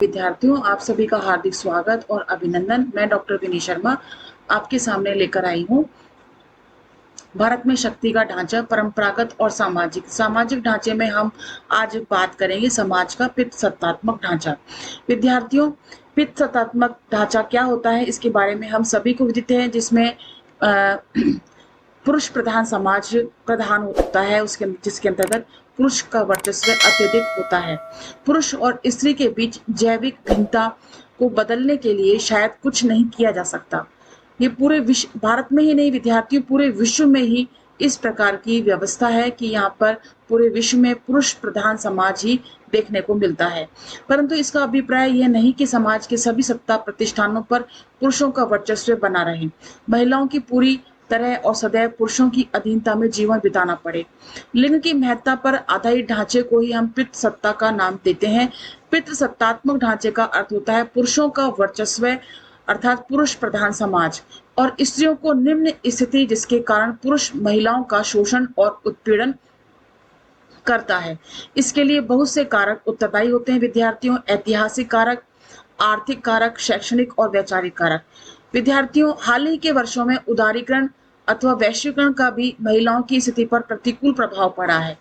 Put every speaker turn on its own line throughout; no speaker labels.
विद्यार्थियों, आप सभी का हार्दिक स्वागत और अभिनंदन। मैं डॉक्टर विनी शर्मा आपके सामने लेकर आई हूँ भारत में शक्ति का ढांचा, परंपरागत और सामाजिक। सामाजिक ढांचे में हम आज बात करेंगे समाज का पितृसत्तात्मक ढांचा। विद्यार्थियों, पितृसत्तात्मक ढांचा क्या होता है इसके बारे में हम सभी को विदित है, जिसमें पुरुष प्रधान समाज प्रधान होता है, उसके जिसके अंतर्गत पुरुष का वर्चस्व अत्यधिक होता है। पुरुष और स्त्री के बीच जैविक भिन्नता को बदलने के लिए शायद कुछ नहीं किया जा सकता। ये पूरे विश्व, भारत में ही नहीं विद्यार्थियों, पूरे विश्व में ही इस प्रकार की व्यवस्था है कि यहाँ पर पूरे विश्व में पुरुष प्रधान समाज ही देखने को मिलता है। परंतु इसका अभिप्राय यह नहीं कि समाज के सभी सत्ता प्रतिष्ठानों पर पुरुषों का वर्चस्व बना रहे। महिलाओं की पूरी तरह और सदैव पुरुषों की अधीनता में जीवन बिताना पड़े। लिंग की महत्ता पर आधारित ढांचे को ही हम पितृसत्ता का नाम देते हैं। पितृसत्तात्मक ढांचे का अर्थ होता है पुरुषों का वर्चस्व अर्थात पुरुष प्रधान समाज और स्त्रियों को निम्न स्थिति, जिसके कारण पुरुष महिलाओं का शोषण और उत्पीड़न करता है। इसके लिए बहुत से कारक उत्तरदायी होते हैं विद्यार्थियों। ऐतिहासिक कारक, आर्थिक कारक, शैक्षणिक और वैचारिक कारक। विद्यार्थियों, हाल ही के वर्षों में उदारीकरण अथवा वैश्वीकरण का भी महिलाओं की स्थिति पर प्रतिकूल प्रभाव पड़ा है।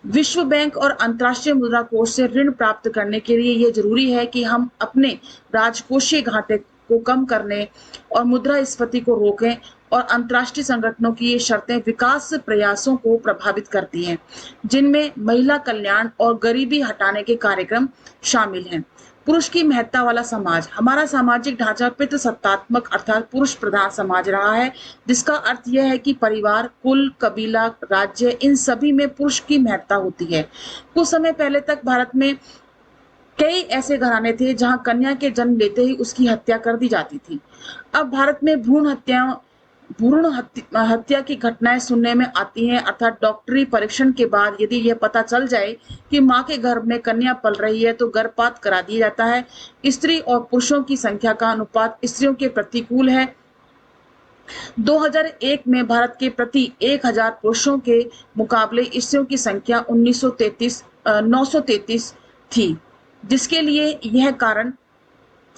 विश्व बैंक और अंतर्राष्ट्रीय मुद्रा कोष से ऋण प्राप्त करने के लिए यह जरूरी है कि हम अपने राजकोषीय घाटे को कम करने और मुद्रास्फीति को रोकें, और अंतर्राष्ट्रीय संगठनों की ये शर्तें विकास प्रयासों को प्रभावित करती हैं, जिनमें महिला कल्याण और गरीबी हटाने के कार्यक्रम शामिल हैं। पुरुष की महत्ता वाला समाज। हमारा सामाजिक ढांचा पितृसत्तात्मक अर्थात पुरुष प्रधान समाज रहा है, जिसका अर्थ यह है कि परिवार, कुल, कबीला, राज्य, इन सभी में पुरुष की महत्ता होती है। कुछ समय पहले तक भारत में कई ऐसे घराने थे जहां कन्या के जन्म लेते ही उसकी हत्या कर दी जाती थी। अब भारत में भ्रूण हत्या की घटनाएं सुनने में आती हैं, अर्थात डॉक्टरी परीक्षण के बाद यदि यह पता चल जाए कि मां के गर्भ में कन्या पल रही है तो गर्भपात करा दिया जाता है। स्त्री और पुरुषों की संख्या का अनुपात स्त्रियों के प्रतिकूल है। 2001 में भारत के प्रति 1000 पुरुषों के मुकाबले स्त्रियों की संख्या 933 थी, जिसके लिए यह कारण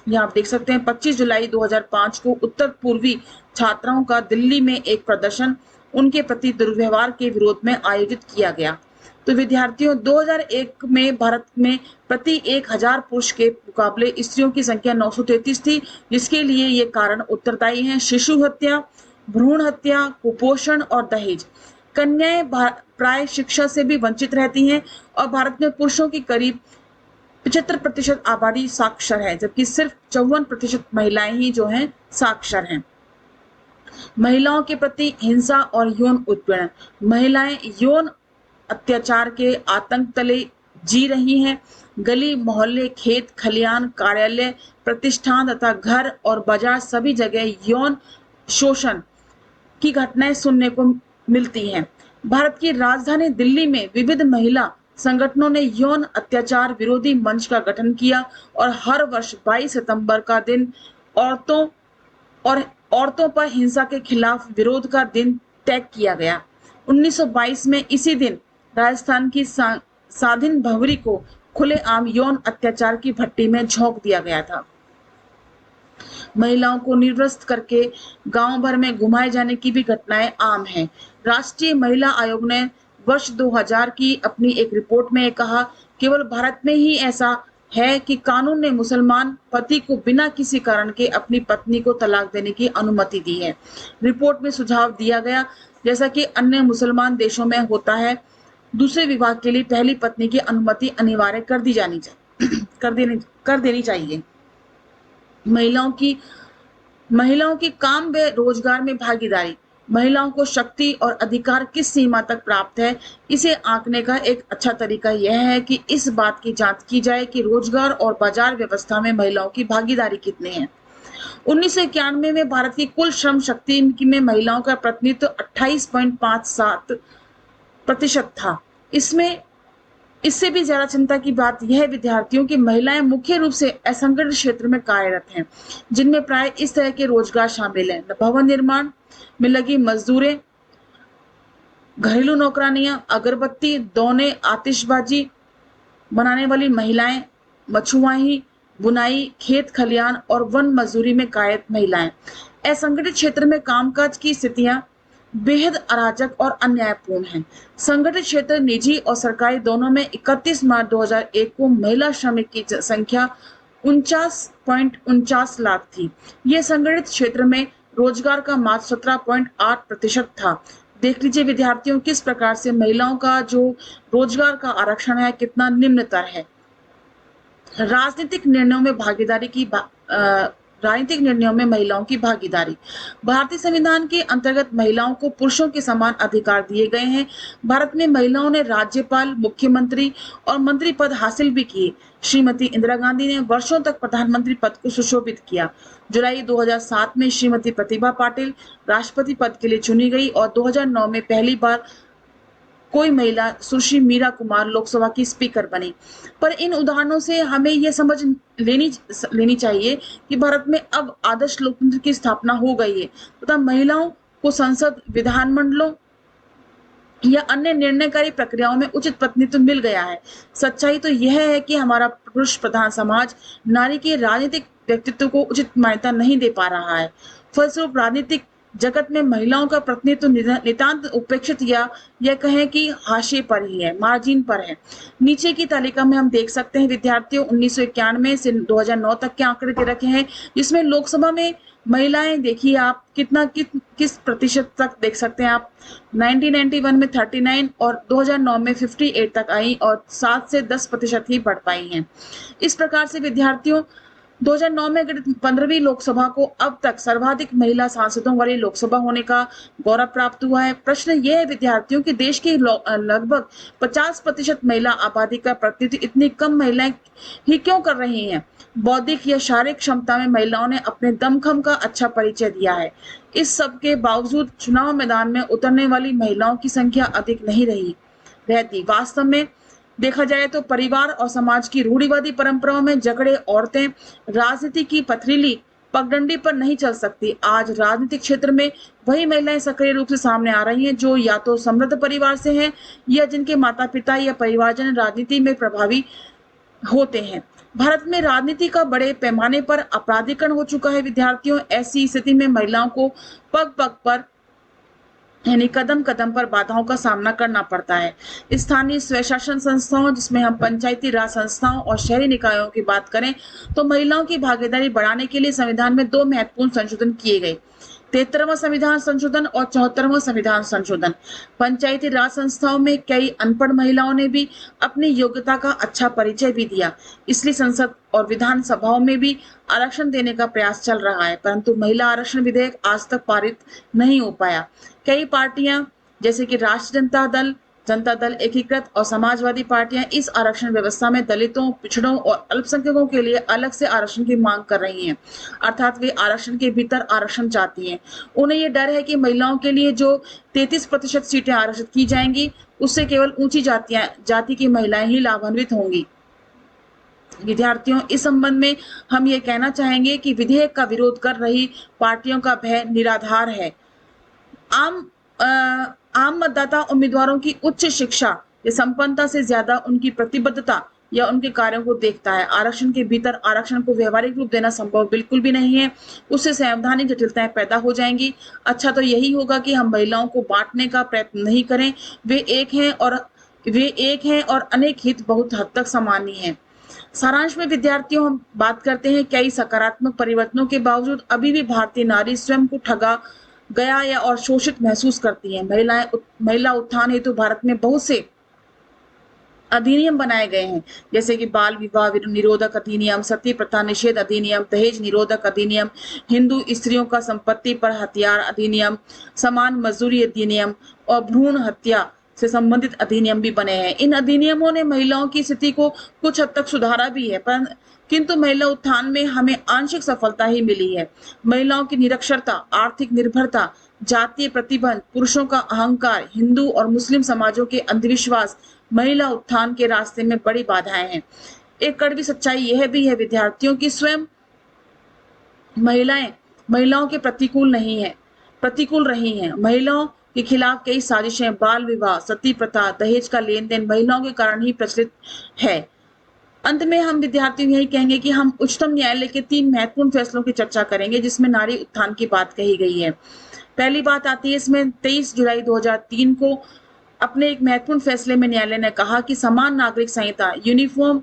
यहाँ आप देख सकते हैं। 25 जुलाई 2005 को उत्तर पूर्वी छात्राओं का दिल्ली में एक प्रदर्शन उनके प्रति दुर्व्यवहार के विरोध में आयोजित किया गया। तो विद्यार्थियों, 2001 में भारत में प्रति 1000 पुरुष के मुकाबले स्त्रियों की संख्या 933 थी, जिसके लिए ये कारण उत्तरदायी हैं। शिशु हत्या, भ्रूण हत्या, कुपोषण और दहेज। कन्याएं प्राय शिक्षा से भी वंचित रहती हैं और भारत में पुरुषों की करीब 75% आबादी साक्षर है, जबकि सिर्फ 54% महिलाएं ही जो हैं साक्षर हैं। महिलाओं के प्रति हिंसा और यौन उत्पीड़न। महिलाएं यौन अत्याचार के आतंक तले जी रही हैं। गली मोहल्ले, खेत खलियान, कार्यालय, प्रतिष्ठान तथा घर और बाजार सभी जगह यौन शोषण की घटनाएं सुनने को मिलती हैं। भारत की राजधानी दिल्ली में विविध महिला संगठनों ने यौन अत्याचार विरोधी मंच का गठन किया और हर वर्ष 22 सितंबर का दिन औरतों और औरतों पर हिंसा के खिलाफ विरोध का दिन तय किया गया। 1922 में इसी दिन राजस्थान की साधिन भंवरी को खुलेआम यौन अत्याचार की भट्टी में झोंक दिया गया था। महिलाओं को निर्वस्त्र करके गांव भर में घुमाए जाने की भी घटनाएं आम हैं। राष्ट्रीय महिला आयोग ने वर्ष 2000 की अपनी एक रिपोर्ट में कहा, केवल भारत में ही ऐसा है कि कानून ने मुसलमान पति को बिना किसी कारण के अपनी पत्नी को तलाक देने की अनुमति दी है। रिपोर्ट में सुझाव दिया गया, जैसा कि अन्य मुसलमान देशों में होता है, दूसरे विवाह के लिए पहली पत्नी की अनुमति अनिवार्य कर देनी चाहिए। महिलाओं की काम व रोजगार में भागीदारी। महिलाओं को शक्ति और अधिकार किस सीमा तक प्राप्त है, इसे आंकने का एक अच्छा तरीका यह है कि इस बात की जांच की जाए कि रोजगार और बाजार व्यवस्था में महिलाओं की भागीदारी कितनी है। 1991 में भारत की कुल श्रम शक्ति में महिलाओं का प्रतिनिधित्व 28.57% था। इससे भी ज्यादा चिंता की बात यह है विद्यार्थियों की महिलाएं मुख्य रूप से असंगठित क्षेत्र में कार्यरत हैं, जिनमें प्राय इस तरह के रोजगार शामिल हैं: भवन निर्माण में लगी मजदूरें, घरेलू नौकरानियां, अगरबत्ती, दौने, आतिशबाजी बनाने वाली महिलाएं, मछुआई, बुनाई, खेत खलियान और वन मजदूरी में कायरत महिलाएं। असंगठित क्षेत्र में कामकाज की स्थितियां बेहद अराजक और अन्यायपूर्ण हैं। संगठित क्षेत्र निजी और सरकारी दोनों में 31 मार्च 2001 को महिला श्रमिक की संख्या 49.49 लाख थी। यह संगठित क्षेत्र में रोजगार का मात्र 17.8% था। देख लीजिए विद्यार्थियों, किस प्रकार से महिलाओं का जो रोजगार का आरक्षण है कितना निम्नतर है। राजनीतिक निर्णयों में भागीदारी की राजनीतिक निर्णयों में महिलाओं की भागीदारी। भारतीय संविधान के अंतर्गत महिलाओं को पुरुषों के समान अधिकार दिए गए हैं। भारत में महिलाओं ने राज्यपाल, मुख्यमंत्री और मंत्री पद हासिल भी किए। श्रीमती इंदिरा गांधी ने वर्षों तक प्रधानमंत्री पद को सुशोभित किया। जुलाई 2007 में श्रीमती प्रतिभा पाटिल राष्ट्रपति पद के लिए चुनी गई और 2009 में पहली बार कोई महिला सुश्री मीरा कुमार लोकसभा की स्पीकर बनी। पर इन उदाहरणों से हमें यह समझ लेनी चाहिए कि भारत में अब आदर्श लोकतंत्र की स्थापना हो गई है तथा महिलाओं को संसद, विधानमंडलों या अन्य निर्णयकारी प्रक्रियाओं में उचित प्रतिनिधित्व मिल गया है। सच्चाई तो यह है कि हमारा पुरुष प्रधान समाज नारी के राजनीतिक व्यक्तित्व को उचित मान्यता नहीं दे पा रहा है। फलस्वरूप राजनीतिक जगत में महिलाओं का प्रतिनिधित्व नितांत उपेक्षित या कहें कि हाशिए पर ही है, मार्जिन पर है। नीचे की तालिका में हम देख सकते हैं विद्यार्थियों 1991 से 2009 तक के आंकड़े दे रखे हैं, जिसमें लोकसभा में महिलाएं देखिए आप किस प्रतिशत तक देख सकते हैं आप। 1991 में 39 और 2009 में 58 तक आई और 7 से 10% ही बढ़ पाई हैं। इस प्रकार से विद्यार्थियों 2009 में गठित 15वीं लोकसभा को अब तक सर्वाधिक महिला सांसदों वाली लोकसभा होने का गौरव प्राप्त हुआ है। प्रश्न यह है विद्यार्थियों की देश की लगभग 50% महिला आबादी का प्रतिनिधित्व इतनी कम महिलाएं ही क्यों कर रही हैं। बौद्धिक या शारीरिक क्षमता में महिलाओं ने अपने दमखम का अच्छा परिचय दिया है। इस सब के बावजूद चुनाव मैदान में उतरने वाली महिलाओं की संख्या अधिक नहीं रहती। वास्तव में देखा जाए तो परिवार और समाज की रूढ़िवादी परंपराओं में जकड़े औरतें राजनीति की पथरीली पगडंडी पर नहीं चल सकती। आज राजनीतिक क्षेत्र में वही महिलाएं सक्रिय रूप से सामने आ रही हैं जो या तो समृद्ध परिवार से हैं या जिनके माता पिता या परिवारजन राजनीति में प्रभावी होते हैं। भारत में राजनीति का बड़े पैमाने पर अपराधीकरण हो चुका है विद्यार्थियों। ऐसी स्थिति में महिलाओं को पग पग पर यानी कदम कदम पर बाधाओं का सामना करना पड़ता है। स्थानीय स्वशासन संस्थाओं, जिसमें हम पंचायती राज संस्थाओं और शहरी निकायों की बात करें तो महिलाओं की भागीदारी बढ़ाने के लिए संविधान में 2 महत्वपूर्ण संशोधन किए गए। 73वां संविधान संशोधन और 74वां संविधान संशोधन। पंचायती राज संस्थाओं में कई अनपढ़ महिलाओं ने भी अपनी योग्यता का अच्छा परिचय भी दिया, इसलिए संसद और विधानसभाओं में भी आरक्षण देने का प्रयास चल रहा है, परंतु महिला आरक्षण विधेयक आज तक पारित नहीं हो पाया। कई पार्टियां जैसे कि राष्ट्रीय जनता दल एकीकृत और समाजवादी पार्टियां इस आरक्षण व्यवस्था में दलितों, पिछड़ों और अल्पसंख्यकों के लिए अलग से आरक्षण की मांग कर रही हैं। अर्थात वे आरक्षण के भीतर आरक्षण चाहती हैं। उन्हें ये डर है कि महिलाओं के लिए जो 33% सीटें आरक्षित की जाएंगी उससे केवल ऊंची जाति की महिलाएं ही लाभान्वित होंगी। विद्यार्थियों, इस संबंध में हम ये कहना चाहेंगे कि विधेयक का विरोध कर रही पार्टियों का भय निराधार है। आम मतदाता उम्मीदवारों की उच्च शिक्षा या संपन्नता से ज्यादा उनकी प्रतिबद्धता या उनके कार्यों को देखता है। आरक्षण के भीतर आरक्षण को व्यवहारिक रूप देना संभव बिल्कुल भी नहीं है। उससे संवैधानिक जटिलताएं पैदा हो जाएंगी। अच्छा तो यही होगा कि हम महिलाओं को बांटने का प्रयत्न नहीं करें। वे एक हैं और अनेक हित बहुत हद तक समान ही हैं। सारांश में विद्यार्थियों हम बात करते हैं, कई सकारात्मक परिवर्तनों के बावजूद अभी भी भारतीय नारी स्वयं को ठगा गया या और शोषित महसूस करती है। महिला उत्थान हेतु भारत में बहुत से अधिनियम बनाए गए हैं, जैसे कि बाल विवाह निरोधक अधिनियम, सती प्रथा निषेध अधिनियम, दहेज निरोधक अधिनियम, हिंदू स्त्रियों का संपत्ति पर हथियार अधिनियम, समान मजदूरी अधिनियम और भ्रूण हत्या से संबंधित अधिनियम भी बने हैं। इन अधिनियमों ने महिलाओं की स्थिति को कुछ हद तक सुधारा भी है, पर किंतु महिला उत्थान में हमें आंशिक सफलता ही मिली है। महिलाओं की निरक्षरता, आर्थिक निर्भरता, जातीय प्रतिबंध, पुरुषों का अहंकार, हिंदू और मुस्लिम समाजों के अंधविश्वास महिला उत्थान के रास्ते में बड़ी बाधाएं हैं। एक कड़वी सच्चाई यह भी है विद्यार्थियों की स्वयं महिलाओं के प्रतिकूल रही हैं। महिलाओं के खिलाफ कई साजिशें, बाल विवाह, सती प्रथा, दहेज का लेन देन महिलाओं के कारण ही प्रचलित है। अंत में हम विद्यार्थियों यही कहेंगे कि हम उच्चतम न्यायालय के 3 महत्वपूर्ण फैसलों की चर्चा करेंगे जिसमें नारी उत्थान की बात कही गई है। पहली बात आती है इसमें 23 जुलाई 2003 को अपने एक महत्वपूर्ण फैसले में न्यायालय ने कहा कि समान नागरिक संहिता यूनिफॉर्म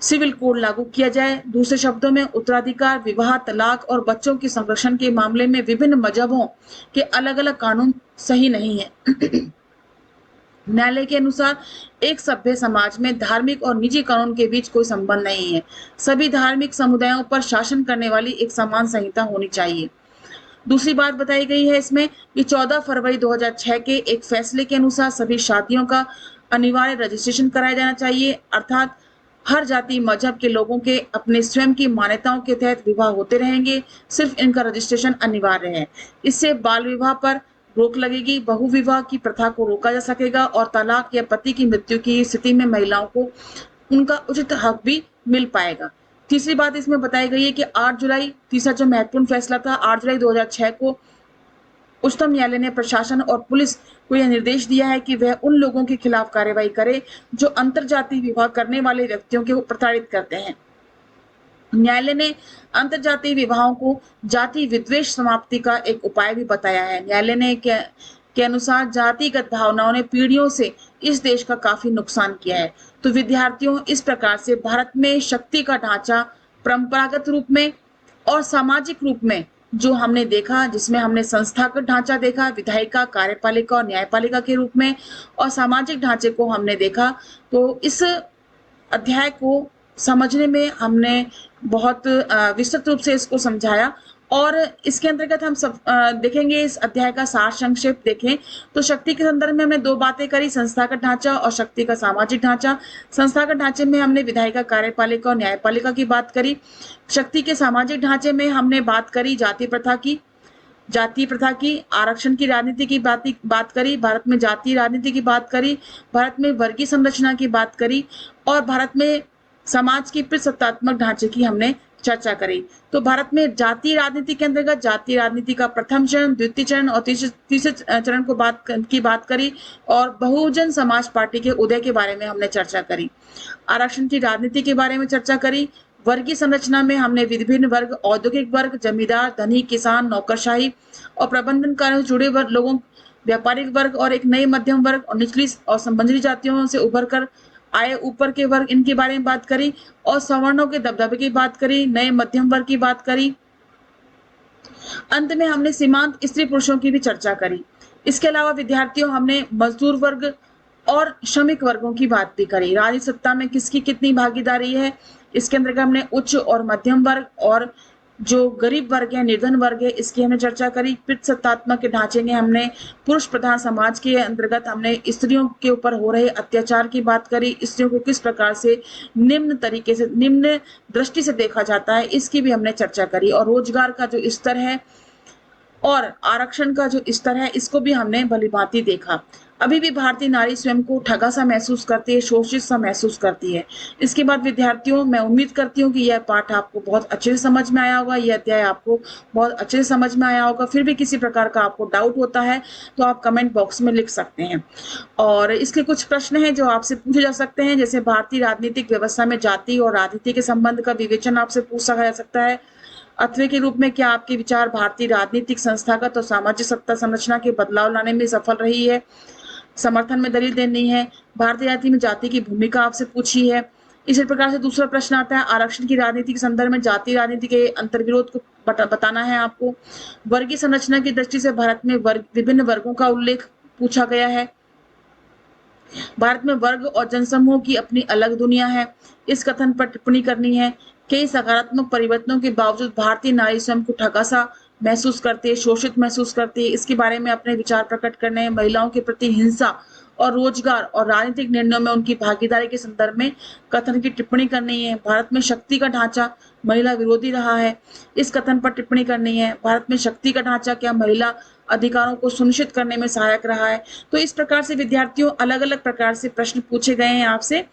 सिविल कोड लागू किया जाए। दूसरे शब्दों में उत्तराधिकार, विवाह, तलाक और बच्चों के संरक्षण के मामले में विभिन्न मजहबों के अलग-अलग कानून सही नहीं है। न्यायालय के अनुसार एक सभ्य समाज में धार्मिक और निजी कानून के बीच कोई संबंध नहीं है। सभी धार्मिक समुदायों पर शासन करने वाली एक समान संहिता होनी चाहिए। दूसरी बात बताई गई है इसमें कि 14 फरवरी 2006 के एक फैसले के अनुसार सभी शादियों का अनिवार्य रजिस्ट्रेशन कराया जाना चाहिए, अर्थात हर जाति मजहब के लोगों के अपने स्वयं की मान्यताओं के तहत विवाह होते रहेंगे, सिर्फ इनका रजिस्ट्रेशन अनिवार्य है। इससे बाल विवाह पर रोक लगेगी, बहुविवाह की प्रथा को रोका जा सकेगा और तलाक या पति की मृत्यु की स्थिति में महिलाओं को उनका उचित हक भी मिल पाएगा। तीसरी बात इसमें बताई गई है कि 8 जुलाई तीसरा जो महत्वपूर्ण फैसला था 8 जुलाई 2006 को उच्चतम न्यायालय ने प्रशासन और पुलिस को यह निर्देश दिया है कि वह उन लोगों के खिलाफ कार्रवाई करे जो अंतरजातीय विवाह करने वाले व्यक्तियों को प्रताड़ित करते हैं। न्यायालय ने अंतरजातीय विवाहों को जाति विद्वेष समाप्ति का एक उपाय भी बताया है। न्यायालय ने के अनुसार जातिगत भावनाओं ने पीढ़ियों से इस देश का काफी नुकसान किया है। तो विद्यार्थियों इस प्रकार से भारत में शक्ति का ढांचा परंपरागत रूप में और सामाजिक रूप में जो हमने देखा, जिसमें हमने संस्थागत ढांचा देखा, विधायिका, कार्यपालिका और न्यायपालिका के रूप में, और सामाजिक ढांचे को हमने देखा। तो इस अध्याय को समझने में हमने बहुत विस्तृत रूप से इसको समझाया और इसके अंतर्गत हम सब देखेंगे इस अध्याय का सार संक्षेप देखें तो शक्ति के संदर्भ में हमने दो बातें करी, संस्थागत ढांचा और शक्ति का सामाजिक ढांचा। संस्थागत ढांचे में हमने विधायिका, कार्यपालिका और न्यायपालिका की बात करी। शक्ति के सामाजिक ढांचे में हमने बात करी जाति प्रथा की, आरक्षण की राजनीति की बात करी, भारत में जातीय राजनीति की बात करी, भारत में वर्गीय संरचना की बात करी और भारत में समाज की सत्तात्मक ढांचे की हमने चर्चा करी। तो भारत में जातीय राजनीति के अंतर्गत जातीय राजनीति का प्रथम चरण, द्वितीय चरण और तीसरे चरण को बात करी और बहुजन समाज पार्टी के उदय के बारे में हमने चर्चा करी। आरक्षण की राजनीति के बारे में चर्चा करी। वर्गीय संरचना में हमने विभिन्न वर्ग, औद्योगिक वर्ग, जमींदार, धनी, किसान, नौकरशाही और प्रबंधन कार्यों से जुड़े लोगों, व्यापारिक वर्ग और एक नए मध्यम वर्ग और निचली और संबंधित जातियों से उभर कर आए ऊपर के वर्ग, इनके बारे में बात करी और सवर्णों के दबदबे की बात करी, नए मध्यम वर्ग की बात करी। अंत में हमने सीमांत स्त्री पुरुषों की भी चर्चा करी। इसके अलावा विद्यार्थियों हमने मजदूर वर्ग और श्रमिक वर्गों की बात भी करी। राजनीतिक सत्ता में किसकी कितनी भागीदारी है, इसके अंतर्गत हमने उच्च और मध्यम वर्ग और जो गरीब वर्ग है, निर्धन वर्ग है, इसकी हमने चर्चा करी। सत्तात्मक ढांचे में हमने पुरुष प्रधान समाज के अंतर्गत हमने स्त्रियों के ऊपर हो रहे अत्याचार की बात करी, स्त्रियों को किस प्रकार से निम्न दृष्टि से देखा जाता है, इसकी भी हमने चर्चा करी। और रोजगार का जो स्तर है और आरक्षण का जो स्तर है, इसको भी हमने भलीभांति देखा। अभी भी भारतीय नारी स्वयं को ठगा सा महसूस करती है, शोषित सा महसूस करती है। इसके बाद विद्यार्थियों, मैं उम्मीद करती हूँ कि यह पाठ आपको बहुत अच्छे से समझ में आया होगा, यह अध्याय आपको बहुत अच्छे से समझ में आया होगा। फिर भी किसी प्रकार का आपको डाउट होता है तो आप कमेंट बॉक्स में लिख सकते हैं। और इसके कुछ प्रश्न हैं जो आपसे पूछे जा सकते हैं, जैसे भारतीय राजनीतिक व्यवस्था में जाति और राजनीति के संबंध का विवेचन आपसे पूछा जा सकता है। अथवे के रूप में क्या आपके विचार भारतीय राजनीतिक, संस्थागत और सामाजिक सत्ता संरचना के बदलाव लाने में सफल रही है? समर्थन में दलील देनी है। भारतीय राजनीति में जाति की भूमिका आपसे पूछी है। इसी प्रकार से दूसरा प्रश्न आता है, आरक्षण की राजनीति के संदर्भ में जातीय राजनीति के अंतर्विरोध को बताना है आपको। वर्गीय संरचना की दृष्टि से भारत में विभिन्न वर्गों का उल्लेख पूछा गया है। भारत में वर्ग और जनसमूह की अपनी अलग दुनिया है, इस कथन पर टिप्पणी करनी है। कई सकारात्मक परिवर्तनों के बावजूद भारतीय नारी स्वयं को ठगा सा महसूस करती है, शोषित महसूस करती है, इसके बारे में अपने विचार प्रकट करने हैं। महिलाओं के प्रति हिंसा और रोजगार और राजनीतिक निर्णयों में उनकी भागीदारी के संदर्भ में कथन की टिप्पणी करनी है। भारत में शक्ति का ढांचा महिला विरोधी रहा है, इस कथन पर टिप्पणी करनी है। भारत में शक्ति का ढांचा क्या महिला अधिकारों को सुनिश्चित करने में सहायक रहा है? तो इस प्रकार से विद्यार्थियों अलग अलग प्रकार से प्रश्न पूछे गए हैं आपसे।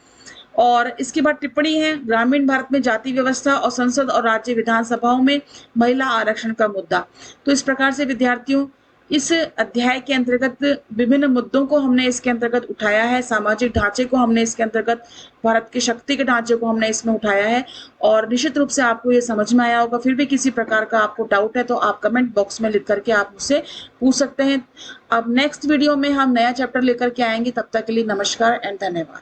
और इसके बाद टिप्पणी है, ग्रामीण भारत में जाति व्यवस्था और संसद और राज्य विधानसभाओं में महिला आरक्षण का मुद्दा। तो इस प्रकार से विद्यार्थियों इस अध्याय के अंतर्गत विभिन्न मुद्दों को हमने इसके अंतर्गत उठाया है, सामाजिक ढांचे को हमने इसके अंतर्गत, भारत के शक्ति के ढांचे को हमने इसमें उठाया है और निश्चित रूप से आपको ये समझ में आया होगा। फिर भी किसी प्रकार का आपको डाउट है तो आप कमेंट बॉक्स में लिख करके आप मुझसे पूछ सकते हैं। अब नेक्स्ट वीडियो में हम नया चैप्टर लेकर के आएंगे, तब तक के लिए नमस्कार एंड धन्यवाद।